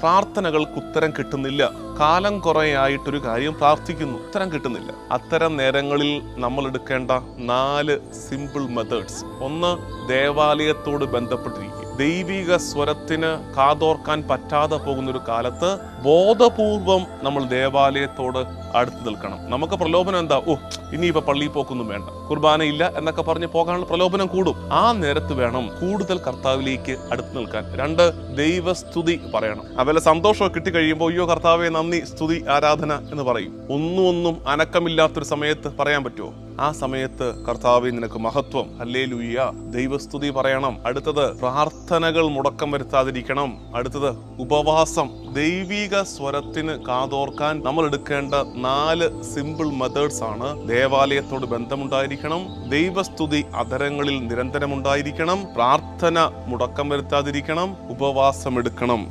പ്രാർത്ഥനകൾക്ക് ഉത്തരം കിട്ടുന്നില്ല. കാലം കുറേയായിട്ടൊരു കാര്യം പ്രാർത്ഥിക്കുന്നു, ഉത്തരം കിട്ടുന്നില്ല. അത്തരം നേരങ്ങളിൽ നമ്മൾ എടുക്കേണ്ട 4 സിമ്പിൾ മെത്തേഡ്സ്. ഒന്ന്, ദേവാലയത്തോട് ബന്ധപ്പെട്ടിരിക്കുക. ദൈവിക സ്വരത്തിന് കാതോർക്കാൻ പറ്റാതെ പോകുന്നൊരു കാലത്ത് ബോധപൂർവം നമ്മൾ ദേവാലയത്തോട് അടുത്ത് നിൽക്കണം. നമുക്ക് പ്രലോഭനം എന്താ? ഇനിയിപ്പോ പള്ളിയിൽ പോക്കൊന്നും വേണ്ട, കുർബാനയില്ല എന്നൊക്കെ പറഞ്ഞ് പോകാനുള്ള പ്രലോഭനം കൂടും. ആ നേരത്ത് വേണം കൂടുതൽ കർത്താവിലേക്ക് അടുത്ത് നിൽക്കാൻ. 2, ദൈവസ്തുതി പറയണം. അതുപോലെ സന്തോഷം കിട്ടിക്കഴിയുമ്പോൾ അയ്യോ കർത്താവേ നന്ദി, സ്തുതി, ആരാധന എന്ന് പറയും. ഒന്നും അനക്കമില്ലാത്തൊരു സമയത്ത് പറയാൻ പറ്റുമോ? ആ സമയത്ത് കർത്താവേ നിനക്ക് മഹത്വം, ഹല്ലേലൂയ, ദൈവസ്തുതി പറയണം. അടുത്തത്, പ്രാർത്ഥനകൾ മുടക്കം വരുത്താതിരിക്കണം. അടുത്തത്, ഉപവാസം. ദൈവിക സ്വരത്തിന് കാതോർക്കാൻ നമ്മൾ എടുക്കേണ്ട 4 സിമ്പിൾ മെത്തേഡ്സ് ആണ്: ദേവാലയത്തോട് ബന്ധമുണ്ടായിരിക്കണം, ദൈവസ്തുതി അധരങ്ങളിൽ നിരന്തരം ഉണ്ടായിരിക്കണം, പ്രാർത്ഥന മുടക്കം വരുത്താതിരിക്കണം, ഉപവാസം എടുക്കണം.